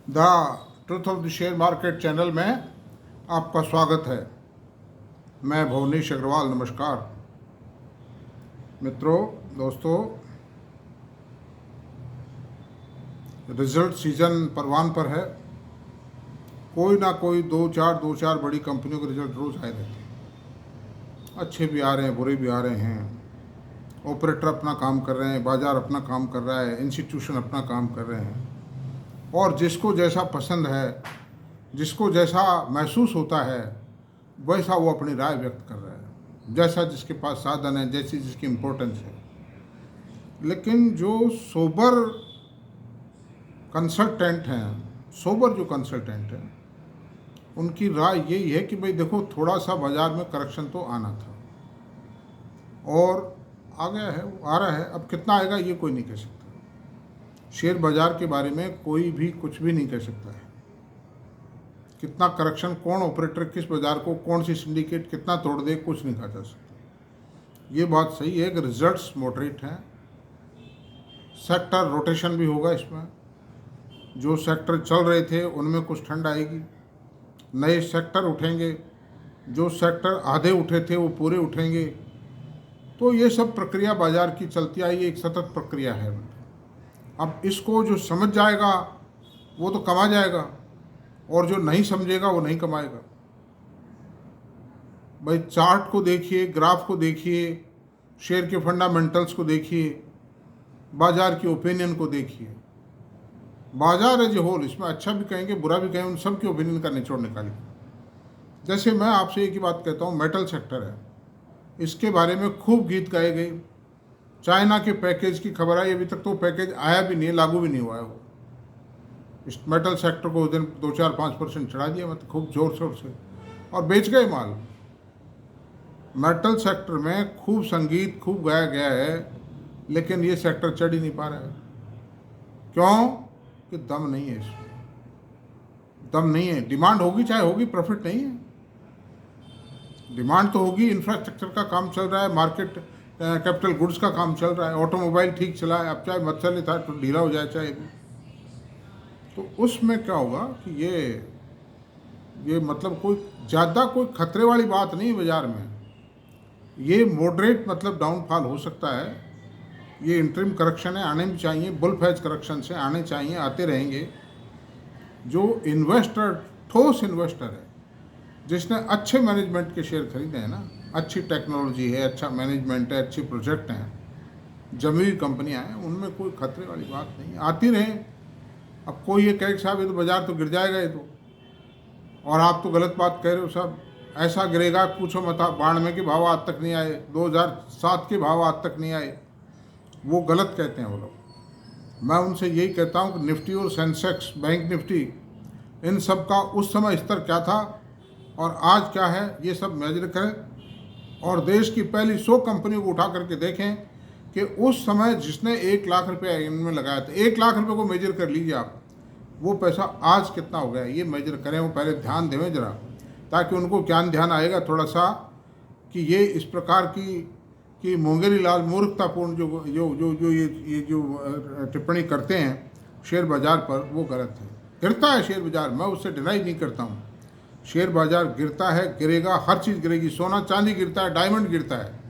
The truth of the share market channel में आपका स्वागत है। मैं भुवनेश अग्रवाल। नमस्कार मित्रों, दोस्तों। रिजल्ट सीजन परवान पर है। कोई ना कोई दो चार बड़ी कंपनियों के रिजल्ट रोज आए रहते हैं। अच्छे भी आ रहे हैं, बुरे भी आ रहे हैं। ऑपरेटर अपना काम कर रहे हैं, बाजार अपना काम कर रहा है, इंस्टीट्यूशन अपना काम कर रहे हैं। और जिसको जैसा पसंद है, जिसको जैसा महसूस होता है, वैसा वो अपनी राय व्यक्त कर रहा है, जैसा जिसके पास साधन है, जैसी जिसकी इम्पोर्टेंस है। लेकिन जो सोबर कंसल्टेंट हैं, सोबर जो कंसल्टेंट हैं, उनकी राय यही है कि भाई देखो, थोड़ा सा बाजार में करेक्शन तो आना था और आ गया है, आ रहा है। अब कितना आएगा ये कोई नहीं कह सकता। शेयर बाजार के बारे में कोई भी कुछ भी नहीं कह सकता है। कितना करेक्शन, कौन ऑपरेटर किस बाजार को, कौन सी सिंडिकेट कितना तोड़ दे, कुछ नहीं कहा जा सकता। ये बात सही है कि रिजल्ट्स मॉडरेट हैं। सेक्टर रोटेशन भी होगा इसमें। जो सेक्टर चल रहे थे उनमें कुछ ठंड आएगी, नए सेक्टर उठेंगे। जो सेक्टर आधे उठे थे वो पूरे उठेंगे। तो ये सब प्रक्रिया बाजार की चलती आई, एक सतत प्रक्रिया है। अब इसको जो समझ जाएगा वो तो कमा जाएगा, और जो नहीं समझेगा वो नहीं कमाएगा। भाई चार्ट को देखिए, ग्राफ को देखिए, शेयर के फंडामेंटल्स को देखिए, बाजार की ओपिनियन को देखिए। बाजार एज ए होल, इसमें अच्छा भी कहेंगे बुरा भी कहेंगे, उन सब की ओपिनियन का निचोड़ निकालिए। जैसे मैं आपसे एक ही बात कहता हूँ, मेटल सेक्टर है, इसके बारे में खूब गीत गाए गए। चाइना के पैकेज की खबर आई, अभी तक तो पैकेज आया भी नहीं, लागू भी नहीं हुआ है वो। इस मेटल सेक्टर को उस दिन 2-4-5% चढ़ा दिया, मतलब खूब जोर शोर से, और बेच गए माल। मेटल सेक्टर में खूब संगीत खूब गाया गया है, लेकिन ये सेक्टर चढ़ ही नहीं पा रहा है। क्यों? कि दम नहीं है इसमें, दम नहीं है। डिमांड होगी, चाहे होगी, प्रॉफिट नहीं है। डिमांड तो होगी, इंफ्रास्ट्रक्चर का काम चल रहा है, मार्केट कैपिटल गुड्स का काम चल रहा है, ऑटोमोबाइल ठीक चला है। अब चाहे मत चले था तो ढीला हो जाए, चाहे भी, तो उसमें क्या होगा कि ये मतलब कोई ज़्यादा कोई खतरे वाली बात नहीं है बाजार में। ये मॉडरेट मतलब डाउनफॉल हो सकता है। ये इंटरिम करेक्शन है, आने भी चाहिए, बुल फैज करेक्शन से आने चाहिए, आते रहेंगे। जो इन्वेस्टर, ठोस इन्वेस्टर है, जिसने अच्छे मैनेजमेंट के शेयर खरीदे हैं ना, अच्छी टेक्नोलॉजी है, अच्छा मैनेजमेंट है, अच्छे प्रोजेक्ट हैं, जमी हुई कंपनियाँ हैं, उनमें कोई खतरे वाली बात नहीं है, आती रहे। अब कोई ये कहे कि साहब ये तो बाजार तो गिर जाएगा ये तो, और आप तो गलत बात कह रहे हो साहब, ऐसा गिरेगा पूछो मत। आप बाढ़ में के भाव आज तक नहीं आए, 2007 के भाव आज तक नहीं आए, वो गलत कहते हैं वो लोग। मैं उनसे यही कहता हूँ कि निफ्टी और सेंसेक्स, बैंक निफ्टी, इन सब का उस समय स्तर क्या था और आज क्या है, ये सब मेजर करें। और देश की पहली 100 कंपनियों को उठा करके देखें कि उस समय जिसने 1 लाख रुपये इनमें लगाया था, 1 लाख रुपये को मेजर कर लीजिए आप, वो पैसा आज कितना हो गया, ये मेजर करें। वो पहले ध्यान देवें ज़रा, ताकि उनको ज्ञान ध्यान आएगा थोड़ा सा कि ये इस प्रकार की मुंगेरी लाल मूर्खतापूर्ण जो जो जो जो ये जो टिप्पणी करते हैं शेयर बाज़ार पर, वो गलत है। गिरता है शेयर बाज़ार, मैं उससे डिनाई नहीं करता हूँ। शेयर बाज़ार गिरता है, गिरेगा, हर चीज़ गिरेगी। सोना चांदी गिरता है, डायमंड गिरता है,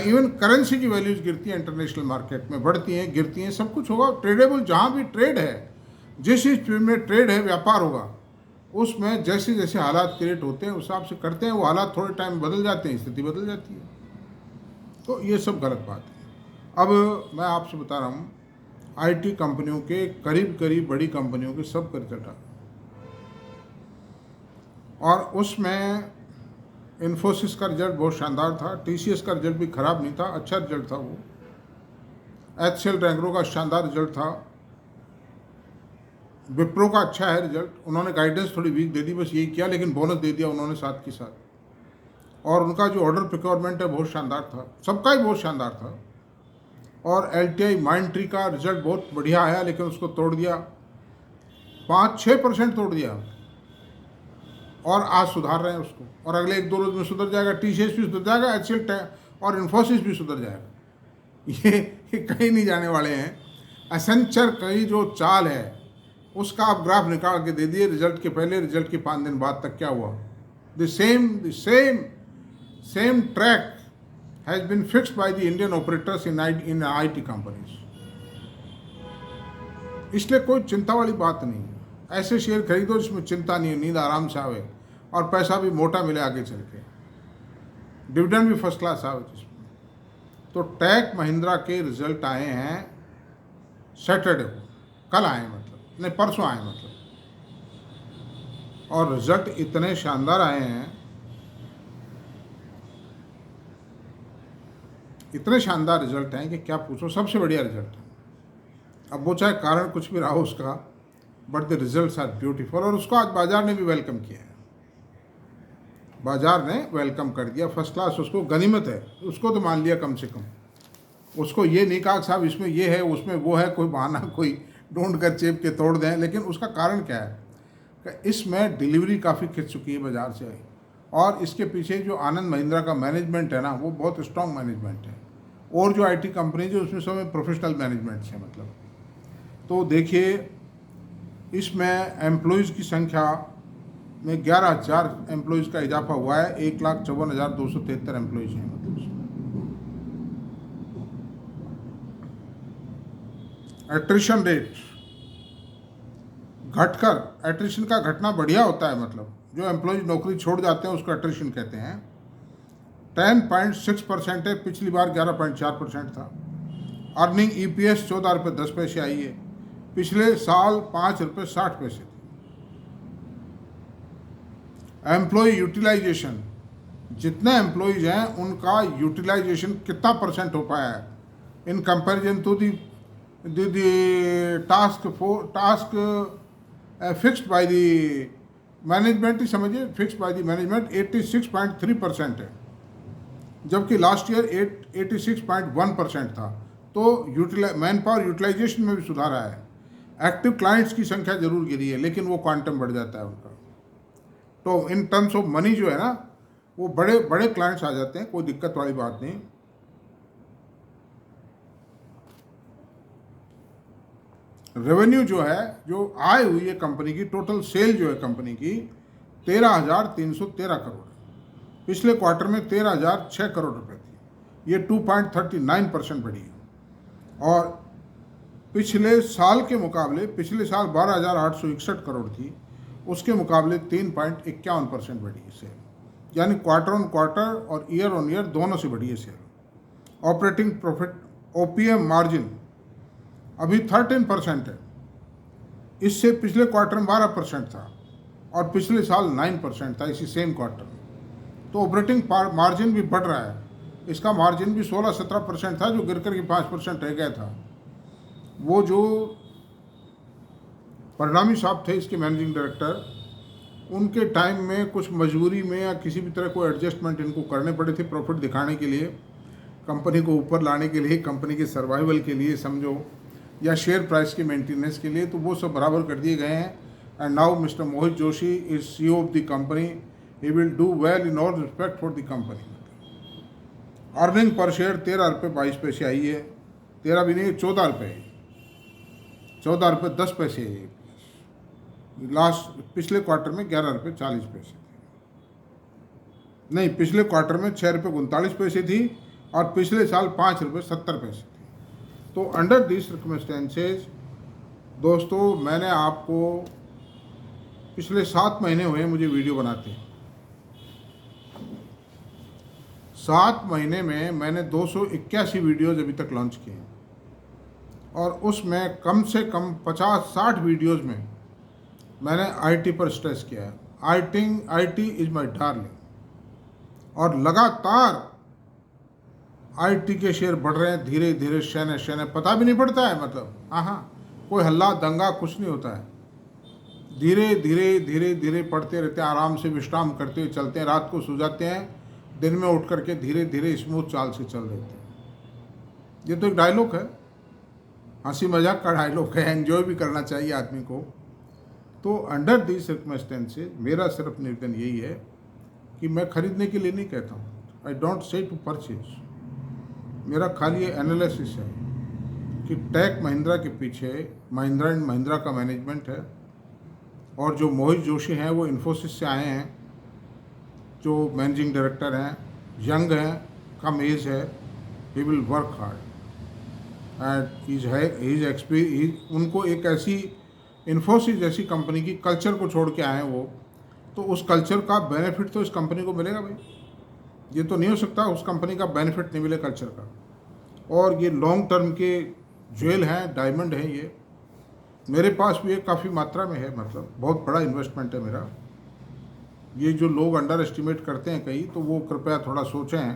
इवन करेंसी की वैल्यूज गिरती है इंटरनेशनल मार्केट में, बढ़ती हैं गिरती हैं, सब कुछ होगा। ट्रेडेबल, जहाँ भी ट्रेड है, जिस चीज़ में ट्रेड है, व्यापार होगा, उसमें जैसे जैसे हालात क्रिएट होते हैं उस हिसाब से करते हैं। वो हालात थोड़े टाइम बदल जाते हैं, स्थिति बदल जाती है। तो ये सब गलत बात है। अब मैं आपसे बता रहा हूँ, आईटी कंपनियों के करीब करीब बड़ी कंपनियों के सब रिजल्ट आ, और उसमें इन्फोसिस का रिजल्ट बहुत शानदार था, टीसीएस का रिजल्ट भी ख़राब नहीं था, अच्छा रिजल्ट था वो। एचसीएल रैंगरो का शानदार रिजल्ट था। विप्रो का अच्छा है रिजल्ट, उन्होंने गाइडेंस थोड़ी वीक दे दी, बस यही किया, लेकिन बोनस दे दिया उन्होंने साथ के साथ। और उनका जो ऑर्डर प्रिक्योरमेंट है बहुत शानदार था, सबका ही बहुत शानदार था। और एलटीआई माइंडट्री का रिजल्ट बहुत बढ़िया आया, लेकिन उसको तोड़ दिया, 5-6% तोड़ दिया, और आज सुधार रहे हैं उसको, और अगले 1-2 रोज में सुधर जाएगा। टीसीएस भी सुधर जाएगा, एचसीएल और इन्फोसिस भी सुधर जाएगा। ये कहीं नहीं जाने वाले हैं। एसेंचर की जो चाल है, उसका आप ग्राफ निकाल के दे दिए, रिजल्ट के पहले रिजल्ट के 5 दिन बाद तक क्या हुआ। The same track has been fixed by the Indian operators in IT companies. इसलिए कोई चिंता वाली बात नहीं है। ऐसे शेयर खरीदो जिसमें चिंता नहीं है, नींद आराम से आवे और पैसा भी मोटा मिले आगे चल के, डिविडेंड भी फर्स्ट क्लास आवे जिसमें। तो टेक महिंद्रा के रिजल्ट आए हैं सैटरडे को, कल आए मतलब, नहीं परसों आए मतलब, और रिजल्ट इतने शानदार आए हैं, इतने शानदार रिजल्ट हैं कि क्या पूछो, सबसे बढ़िया रिजल्ट है। अब वो चाहे कारण कुछ भी रहा हो उसका, but the results are beautiful. और उसको आज बाजार ने भी वेलकम किया है, बाजार ने वेलकम कर दिया, फर्स्ट क्लास, उसको गनीमत है, उसको तो मान लिया कम से कम। उसको ये नहीं कहा साहब इसमें ये है उसमें वो है, कोई बहाना कोई ढूंढ कर चेप के तोड़ दें। लेकिन उसका कारण क्या है कि इसमें डिलीवरी काफ़ी खिंच चुकी है बाजार से, और इसके पीछे जो आनंद महिंद्रा का मैनेजमेंट है ना, वो बहुत स्ट्रॉन्ग मैनेजमेंट है। और जो IT कंपनीज है उसमें सब प्रोफेशनल मैनेजमेंट है मतलब। तो देखिए इसमें एम्प्लॉयज़ की संख्या में 11,000 एम्प्लॉयज़ का इजाफा हुआ है, 1,54,273 एम्प्लॉयज़ हैं मतलब। एट्रिशन रेट घटकर, एट्रिशन का घटना बढ़िया होता है मतलब, जो एम्प्लॉयज़ नौकरी छोड़ जाते हैं उसको एट्रिशन कहते हैं। 10.6% है, पिछली बार 11.4% था। अर्निंग EPS 14 रुपये 10 पैसे आई है, पिछले साल 5 रुपये 60 पैसे थी। एम्प्लॉय यूटिलाइजेशन, जितने एम्प्लॉयज़ हैं उनका यूटिलाइजेशन कितना परसेंट हो पाया है in comparison to the task fixed by the management ही समझिए, फिक्स्ड बाय दी मैनेजमेंट 86.3% है, जबकि लास्ट ईयर 86.1% था। तो मैन पावर यूटिलाइजेशन में भी सुधार आया है। एक्टिव क्लाइंट्स की संख्या जरूर गिरी है, लेकिन वो क्वांटम बढ़ जाता है उनका। तो इन टर्म्स ऑफ मनी जो है ना, वो बड़े बड़े क्लाइंट्स आ जाते हैं, कोई दिक्कत वाली बात नहीं। रेवेन्यू जो है, जो आय हुई है कंपनी की, टोटल सेल जो है कंपनी की 13,313 करोड़, पिछले क्वार्टर में 13,006 करोड़ रुपए थी, ये 2.39% बढ़ी है। और पिछले साल के मुकाबले, पिछले साल 12,861 करोड़ थी, उसके मुकाबले 3.51% बढ़ी है सेल, यानी क्वार्टर ऑन क्वार्टर और ईयर ऑन ईयर दोनों से बढ़ी है sale. Operating profit OPM margin अभी 13% है, इससे पिछले क्वार्टर में 12% था और पिछले साल 9% था इसी सेम क्वार्टर में। तो ऑपरेटिंग मार्जिन भी बढ़ रहा है, इसका मार्जिन भी 16-17% था, जो गिर कर के 5% रह गया था। वो जो परिणामी साहब थे इसके मैनेजिंग डायरेक्टर, उनके टाइम में कुछ मजबूरी में या किसी भी तरह को एडजस्टमेंट इनको करने पड़े थे प्रॉफिट दिखाने के लिए, कंपनी को ऊपर लाने के लिए, कंपनी के सर्वाइवल के लिए समझो, या शेयर प्राइस के मेंटेनेंस के लिए, तो वो सब बराबर कर दिए गए हैं। And now mister Mohit Joshi is CEO of the company, he will do well in all respect for the company. Earning per share 13 रुपये 22 पैसे आई है, 13 भी नहीं 14 रुपये, 14 रुपये 10 पैसे है। लास्ट पिछले क्वार्टर में 11 रुपये 40 पैसे थे, नहीं पिछले क्वार्टर में 6 रुपये 39 पैसे थी और पिछले साल 5 रुपये 70 पैसे थे। तो अंडर दिस सर्कमस्टेंसेज दोस्तों, मैंने आपको पिछले 7 महीने हुए मुझे वीडियो बनाते हैं, 7 महीने में मैंने 281 वीडियोज़ अभी तक लॉन्च किए हैं, और उसमें कम से कम 50-60 वीडियोज़ में मैंने IT पर स्ट्रेस किया है। IT इज़ माई डार्लिंग, और लगातार IT के शेयर बढ़ रहे हैं धीरे धीरे, शहने शहने, पता भी नहीं पड़ता है मतलब, हाँ कोई हल्ला दंगा कुछ नहीं होता है, धीरे धीरे धीरे धीरे पढ़ते रहते हैं, आराम से विश्राम करते हुए चलते हैं, रात को सो जाते हैं, दिन में उठ करके धीरे धीरे स्मूथ चाल से चल रहे हैं। ये तो एक डायलॉग है, हंसी मजाक का डायलॉग है, एंजॉय भी करना चाहिए आदमी को। तो अंडर दिस सर्कमस्टेंसेज मेरा सिर्फ निवेदन यही है कि मैं खरीदने के लिए नहीं कहता हूँ, I don't say to purchase, मेरा खाली एनालिसिस है कि टेक महिंद्रा के पीछे महिंद्रा एंड महिंद्रा का मैनेजमेंट है, और जो मोहित जोशी हैं वो इन्फोसिस से आए हैं, जो मैनेजिंग डायरेक्टर हैं, यंग हैं, कम एज है, he will work hard and उनको एक ऐसी इन्फोसिस जैसी कंपनी की कल्चर को छोड़ के आए हैं वो, तो उस कल्चर का बेनिफिट तो इस कंपनी को मिलेगा भाई। ये तो नहीं हो सकता उस कंपनी का बेनिफिट नहीं मिले कल्चर का। और ये लॉन्ग टर्म के ज्वेल हैं, डायमंड हैं ये। मेरे पास भी एक काफ़ी मात्रा में है, मतलब बहुत बड़ा इन्वेस्टमेंट है मेरा। ये जो लोग अंडर एस्टिमेट करते हैं कई, तो वो कृपया थोड़ा सोचें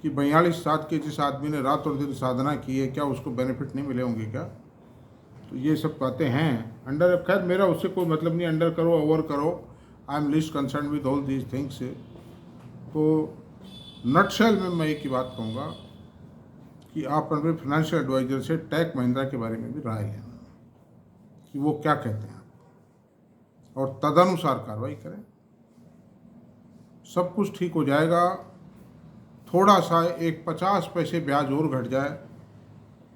कि 42 साल के जिस आदमी ने रात और दिन साधना की है, क्या उसको बेनिफिट नहीं मिले होंगे क्या? तो ये सब बातें हैं अंडर। खैर मेरा उससे कोई मतलब नहीं, अंडर करो ओवर करो, I am least concern with all these things. तो नटशेल में मैं एक ही बात कहूँगा कि आप अपने फाइनेंशियल एडवाइजर से टेक महिंद्रा के बारे में भी राय लेना कि वो क्या कहते हैं, और तदनुसार कार्रवाई करें। सब कुछ ठीक हो जाएगा। थोड़ा सा एक 50 पैसे ब्याज और घट जाए,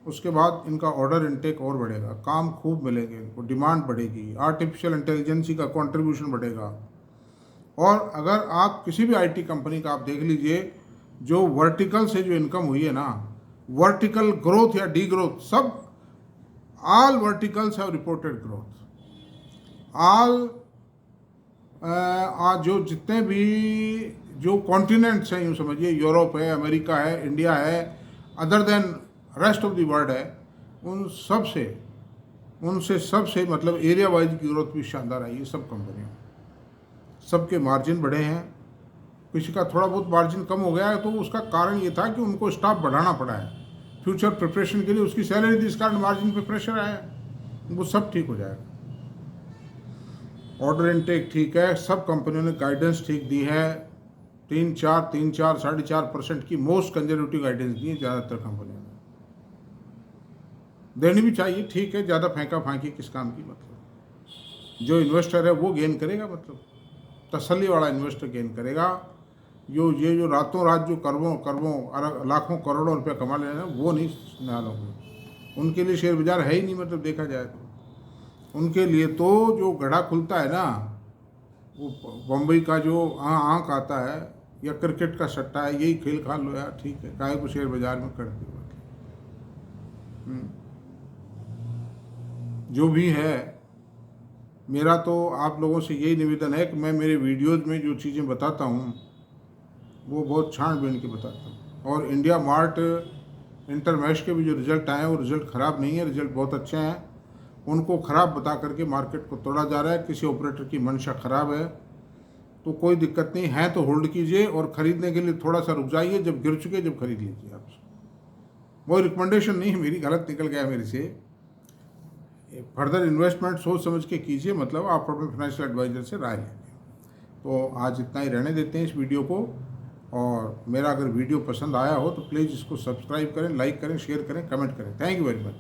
उसके बाद इनका ऑर्डर इनटेक और बढ़ेगा, काम खूब मिलेंगे इनको, डिमांड बढ़ेगी, आर्टिफिशियल इंटेलिजेंसी का कंट्रीब्यूशन बढ़ेगा। और अगर आप किसी भी आईटी कंपनी का आप देख लीजिए, जो वर्टिकल से जो इनकम हुई है ना, वर्टिकल ग्रोथ या डी ग्रोथ, सब all verticals have reported growth. All जो जितने भी जो कॉन्टिनेंट्स हैं, यूँ समझिए यूरोप है, अमेरिका है, इंडिया है, other than rest of the world है, उनसे सबसे मतलब एरिया वाइज की ग्रोथ भी शानदार आई है सब कंपनियों। सबके मार्जिन बढ़े हैं। किसी का थोड़ा बहुत मार्जिन कम हो गया है तो उसका कारण ये था कि उनको स्टाफ बढ़ाना पड़ा है फ्यूचर प्रिपरेशन के लिए, उसकी सैलरी थी, इस कारण मार्जिन पे प्रेशर आया है। वो सब ठीक हो जाएगा। ऑर्डर इनटेक ठीक है, सब कंपनियों ने गाइडेंस ठीक दी है, 3-4, 4.5% की मोस्ट कंजर्वेटिव गाइडेंस दी है ज़्यादातर कंपनियों ने। देनी भी चाहिए, ठीक है, ज़्यादा फेंका फांकी किस काम की, मतलब जो इन्वेस्टर है वो गेन करेगा, मतलब तसल्ली वाला इन्वेस्टर गेन करेगा। जो रातों रात जो करोड़ों लाखों करोड़ों रुपया कमा ले रहे हैं वो नहीं निहाल होंगे। उनके लिए शेयर बाजार है ही नहीं, मतलब देखा जाए तो उनके लिए तो जो घड़ा खुलता है ना, वो बम्बई का जो आँख आता है या क्रिकेट का सट्टा है, यही खेल खा लो यार, ठीक है, काहे को शेयर बाजार में करते हो। जो भी है, मेरा तो आप लोगों से यही निवेदन है कि मैं मेरे वीडियोज़ में जो चीज़ें बताता हूँ वो बहुत छानबीन के बताता हूँ। और इंडिया मार्ट इंटरमैश के भी जो रिज़ल्ट आए हैं वो रिज़ल्ट ख़राब नहीं है, रिज़ल्ट बहुत अच्छे हैं। उनको ख़राब बता करके मार्केट को तोड़ा जा रहा है। किसी ऑपरेटर की मंशा ख़राब है तो कोई दिक्कत नहीं है, तो होल्ड कीजिए और ख़रीदने के लिए थोड़ा सा रुक जाइए, जब गिर चुके जब खरीद लीजिए। आप वो रिकमेंडेशन नहीं है मेरी, गलत निकल गया मेरे से। फर्दर इन्वेस्टमेंट सोच समझ के कीजिए, मतलब आप अपने फाइनेंशियल एडवाइज़र से राय लेंगे। तो आज इतना ही रहने देते हैं इस वीडियो को। और मेरा अगर वीडियो पसंद आया हो तो प्लीज़ इसको सब्सक्राइब करें, लाइक करें, शेयर करें, कमेंट करें। Thank you very much.